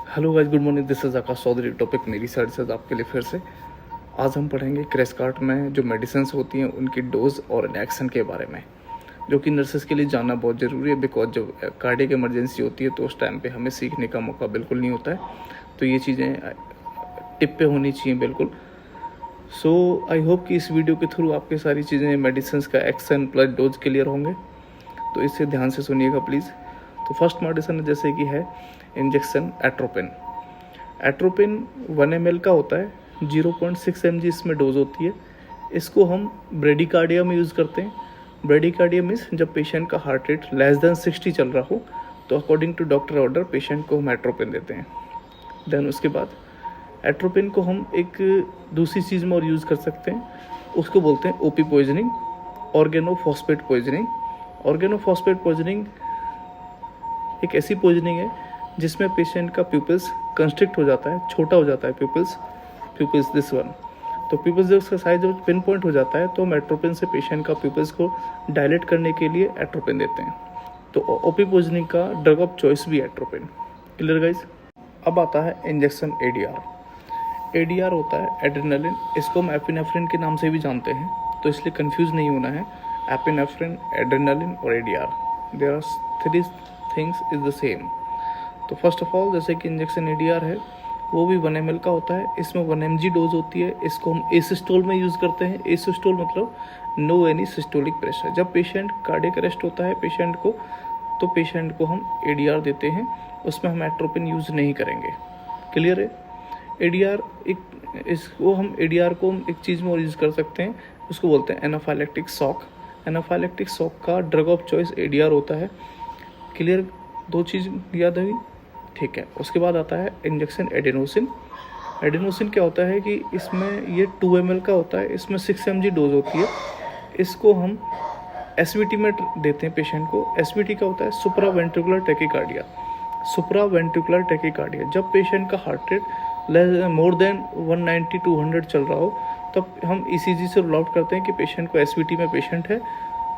Hello guys, good morning. This is Akash Chaudhary. Topic मेरी side से आपके लिए फिर से आज हम पढ़ेंगे क्रेसकार्ट में जो मेडिसिन्स होती हैं उनकी डोज और इंजेक्शन के बारे में, जो कि नर्सेस के लिए जानना बहुत ज़रूरी है। बिकॉज जब कार्डियक इमरजेंसी होती है तो उस टाइम पे हमें सीखने का मौका बिल्कुल नहीं होता है, तो ये चीज़ें टिप पे होनी चाहिए बिल्कुल। सो आई होप कि इस वीडियो के थ्रू आपके सारी चीज़ें मेडिसिन्स का एक्शन प्लस डोज क्लियर होंगे, तो इसे ध्यान से सुनिएगा प्लीज़। तो फर्स्ट मेडिसिन जैसे कि है इंजेक्शन एट्रोपिन। एट्रोपिन 1 ml का होता है, 0.6 mg इसमें डोज होती है। इसको हम ब्रेडिकार्डिया में यूज़ करते हैं। ब्रेडिकार्डिया मीन्स जब पेशेंट का हार्ट रेट लेस देन 60 चल रहा हो तो according to doctor order patient को हम एट्रोपिन देते हैं। देन उसके बाद एट्रोपिन को हम एक दूसरी चीज़ में और यूज़ कर सकते हैं, उसको बोलते हैं OP poisoning, organophosphate poisoning. Organophosphate poisoning एक ऐसी पॉइजनिंग है जिसमें पेशेंट का प्यूपिल्स कंस्ट्रिक्ट हो जाता है, छोटा हो जाता है प्यूपिल्स दिस वन। तो प्यूपिल्स जब उसका साइज जब पिन पॉइंट हो जाता है तो हम एट्रोपिन से पेशेंट का प्यूपिल्स को डायलेट करने के लिए एट्रोपिन देते हैं। तो ओपी पॉइजनिंग का ड्रग ऑफ चॉइस भी एट्रोपिन। Clear guys. अब आता है इंजेक्शन एडीआर। एडीआर होता है एड्रेनालिन, इसको हम एपिनेफ्रिन के नाम से भी जानते हैं, तो इसलिए कंफ्यूज नहीं होना है। एपिनेफ्रिन, एड्रेनालिन और ADR, there are three things is the same. तो फर्स्ट ऑफ ऑल जैसे कि इंजेक्शन एडीआर है वो भी 1 ml का होता है, इसमें 1 mg डोज होती है। इसको हम एसिस्टोल में यूज़ करते हैं। एसिस्टोल मतलब नो एनी सिस्टोलिक प्रेशर। जब पेशेंट कार्डियक अरेस्ट होता है पेशेंट को, तो पेशेंट को हम एडीआर देते हैं, उसमें हम एट्रोपिन यूज़ नहीं करेंगे। क्लियर है। एडीआर हम एडीआर को हम एक चीज़ में और यूज़ कर सकते हैं, उसको बोलते हैं एनाफाइलेक्टिक शॉक। एनाफाइलेक्टिक शॉक का ड्रग ऑफ चॉइस एडीआर होता है। क्लियर, दो चीज़ याद हुई, ठीक है। उसके बाद आता है इंजेक्शन एडेनोसिन। एडेनोसिन क्या होता है कि इसमें ये 2 ml का होता है, इसमें 6 mg डोज होती है। इसको हम एसवीटी में देते हैं पेशेंट को। एसवीटी का होता है सुप्रा वेंट्रिकुलर टैकीकार्डिया। सुप्रा वेंट्रिकुलर टैकीकार्डिया जब पेशेंट का हार्ट रेट मोर देन 190-200 चल रहा हो तब हम ईसीजी से रूल आउट करते हैं कि पेशेंट को एसवीटी में पेशेंट है,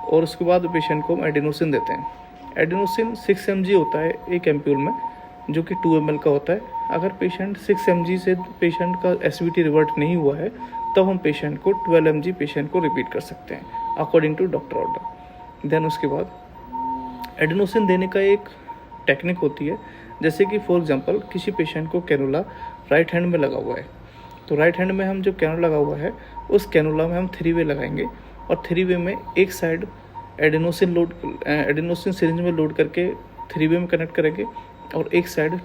और उसके बाद पेशेंट को हम एडेनोसिन देते हैं। एडेनोसिन 6 mg होता है एक एम्प्यूल में, जो कि 2 ml का होता है। अगर पेशेंट 6 mg से पेशेंट का एसवीटी रिवर्ट नहीं हुआ है तब हम पेशेंट को 12 mg पेशेंट को रिपीट कर सकते हैं according to doctor order. Then उसके बाद एडेनोसिन देने का एक टेक्निक होती है, जैसे कि फॉर एग्जांपल किसी पेशेंट को कैनुला राइट हैंड में लगा हुआ है, तो राइट हैंड में हम जो कैनुला लगा हुआ है उस कैनुला में हम 3 वे लगाएंगे, और 3 वे में एक साइड एडेनोसिन सिरिंज में लोड करके 3 वे में कनेक्ट करेंगे, और एक साइड